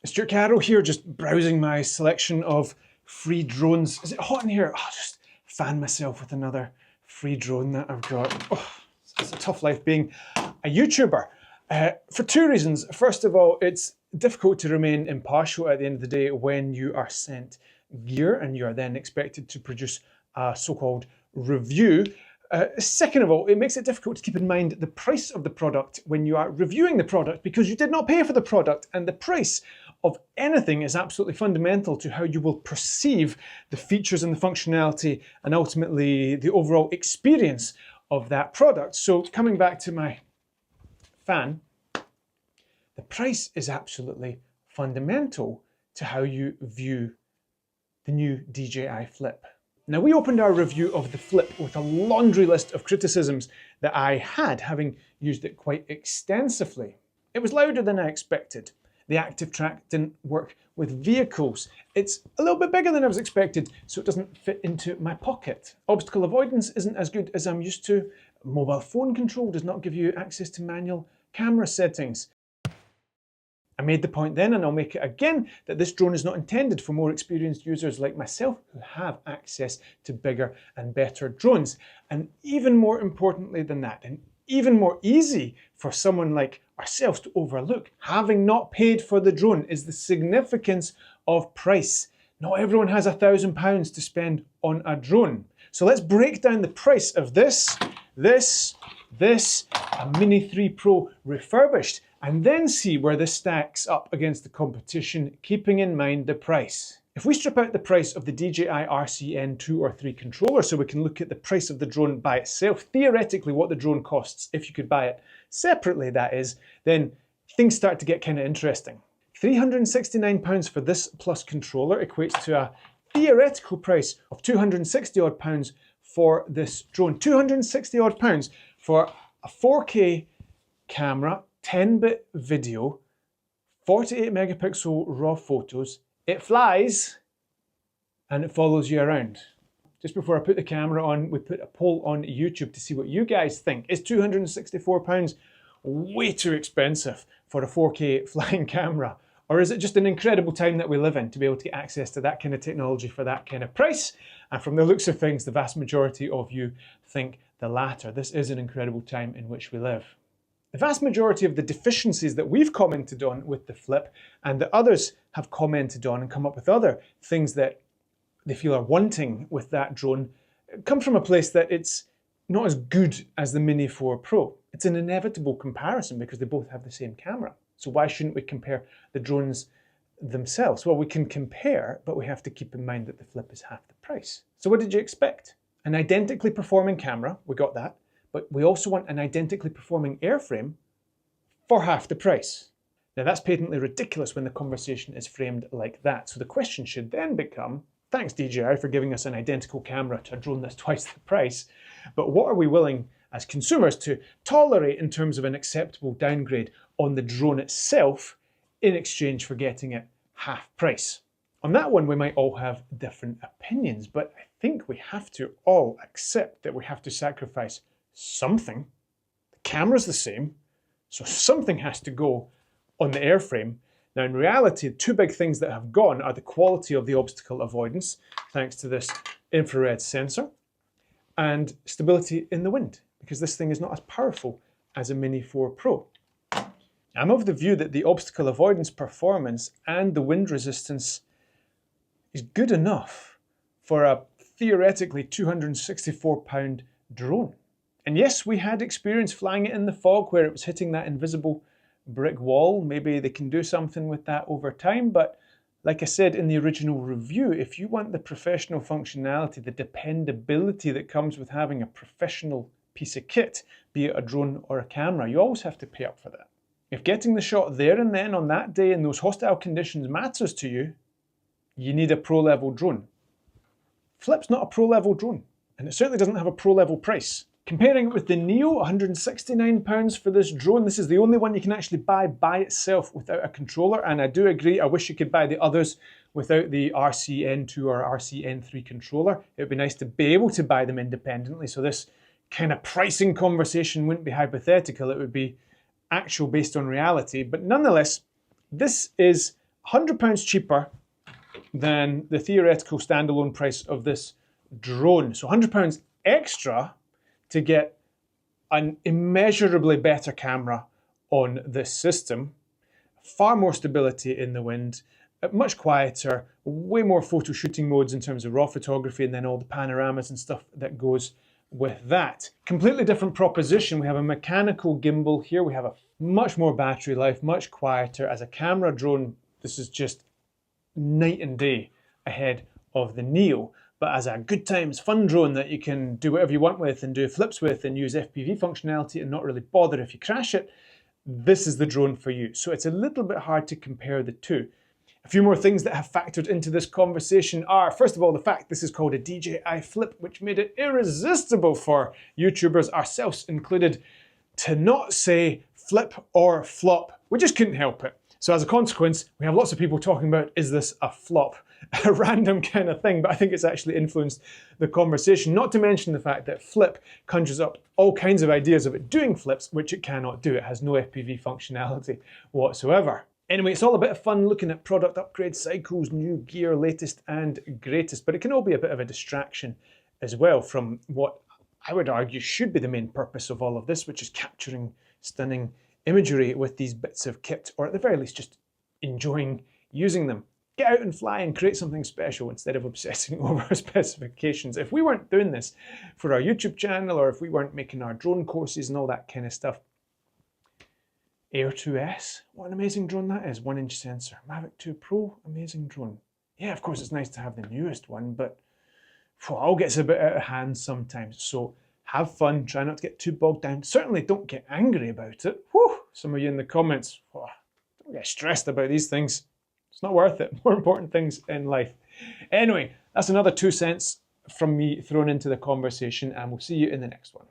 Stuart Carroll here, just browsing my selection of free drones. Is it hot in here? I'll just fan myself with another free drone that I've got. Oh, it's a tough life being a YouTuber. For two reasons. First of all, it's difficult to remain impartial at the end of the day when you are sent gear and you are then expected to produce a so-called review. Second of all, it makes it difficult to keep in mind the price of the product when you are reviewing the product because you did not pay for the product, and the price of anything is absolutely fundamental to how you will perceive the features and the functionality and ultimately the overall experience of that product. So coming back to my fan, the price is absolutely fundamental to how you view the new DJI Flip. Now, we opened our review of the Flip with a laundry list of criticisms that I had, having used it quite extensively. It was louder than I expected. The active track didn't work with vehicles. It's a little bit bigger than I was expected, so it doesn't fit into my pocket. Obstacle avoidance isn't as good as I'm used to. Mobile phone control does not give you access to manual camera settings. I made the point then, and I'll make it again, that this drone is not intended for more experienced users like myself who have access to bigger and better drones. And even more importantly than that, and even more easy for someone like ourselves to overlook, having not paid for the drone, is the significance of price. Not everyone has £1,000 to spend on a drone. So let's break down the price of this, a Mini 3 Pro refurbished, and then see where this stacks up against the competition, keeping in mind the price. If we strip out the price of the DJI RCN 2 or 3 controller so we can look at the price of the drone by itself, theoretically what the drone costs if you could buy it separately, that is, then things start to get kind of interesting. £369 for this plus controller equates to a theoretical price of £260 odd for this drone. £260 odd for a 4K camera, 10-bit video, 48 megapixel raw photos. It flies and it follows you around. Just before I put the camera on, we put a poll on YouTube to see what you guys think. Is £264 way too expensive for a 4K flying camera? Or is it just an incredible time that we live in to be able to get access to that kind of technology for that kind of price? And from the looks of things, the vast majority of you think the latter. This is an incredible time in which we live. The vast majority of the deficiencies that we've commented on with the Flip and that others have commented on and come up with other things that they feel are wanting with that drone come from a place that it's not as good as the Mini 4 Pro. It's an inevitable comparison because they both have the same camera. So why shouldn't we compare the drones themselves? Well, we can compare, but we have to keep in mind that the Flip is half the price. So what did you expect? An identically performing camera, we got that. But we also want an identically performing airframe for half the price. Now that's patently ridiculous when the conversation is framed like that. So the question should then become, thanks DJI for giving us an identical camera to a drone that's twice the price, but what are we willing as consumers to tolerate in terms of an acceptable downgrade on the drone itself in exchange for getting it half price? On that one, we might all have different opinions, but I think we have to all accept that we have to sacrifice something. The camera's the same, so something has to go on the airframe. Now in reality, the two big things that have gone are the quality of the obstacle avoidance, thanks to this infrared sensor, and stability in the wind, because this thing is not as powerful as a Mini 4 Pro. I'm of the view that the obstacle avoidance performance and the wind resistance is good enough for a theoretically £264 drone. And yes, we had experience flying it in the fog where it was hitting that invisible brick wall. Maybe they can do something with that over time, but like I said in the original review, if you want the professional functionality, the dependability that comes with having a professional piece of kit, be it a drone or a camera, you always have to pay up for that. If getting the shot there and then on that day in those hostile conditions matters to you, you need a pro-level drone. Flip's not a pro-level drone, and it certainly doesn't have a pro-level price. Comparing it with the Neo, £169 for this drone. This is the only one you can actually buy by itself without a controller, and I do agree, I wish you could buy the others without the RCN2 or RCN3 controller. It would be nice to be able to buy them independently, so this kind of pricing conversation wouldn't be hypothetical, it would be actual based on reality. But nonetheless, this is £100 cheaper than the theoretical standalone price of this drone. So £100 extra to get an immeasurably better camera on this system, far more stability in the wind, much quieter, way more photo shooting modes in terms of raw photography, and then all the panoramas and stuff that goes with that. Completely different proposition. We have a mechanical gimbal here. We have a much more battery life, much quieter. As a camera drone, this is just night and day ahead of the Neo. But as a good times fun drone that you can do whatever you want with and do flips with and use FPV functionality and not really bother if you crash it, this is the drone for you. So it's a little bit hard to compare the two. A few more things that have factored into this conversation are, first of all, the fact this is called a DJI Flip, which made it irresistible for YouTubers, ourselves included, to not say flip or flop. We just couldn't help it. So as a consequence, we have lots of people talking about, is this a flop? A random kind of thing, but I think it's actually influenced the conversation, not to mention the fact that flip conjures up all kinds of ideas of it doing flips, which it cannot do. It has no FPV functionality whatsoever. Anyway, it's all a bit of fun looking at product upgrade cycles, new gear, latest and greatest, but it can all be a bit of a distraction as well from what I would argue should be the main purpose of all of this, which is capturing stunning imagery with these bits of kit, or at the very least just enjoying using them. Get out and fly and create something special instead of obsessing over specifications. If we weren't doing this for our YouTube channel, or if we weren't making our drone courses and all that kind of stuff, Air 2S, what an amazing drone that is. 1-inch sensor. Mavic 2 Pro, amazing drone. Yeah, of course it's nice to have the newest one, but all gets a bit out of hand sometimes. So have fun, try not to get too bogged down. Certainly don't get angry about it. Whew, some of you in the comments, don't get stressed about these things. It's not worth it. More important things in life. Anyway, that's another 2 cents from me thrown into the conversation, and we'll see you in the next one.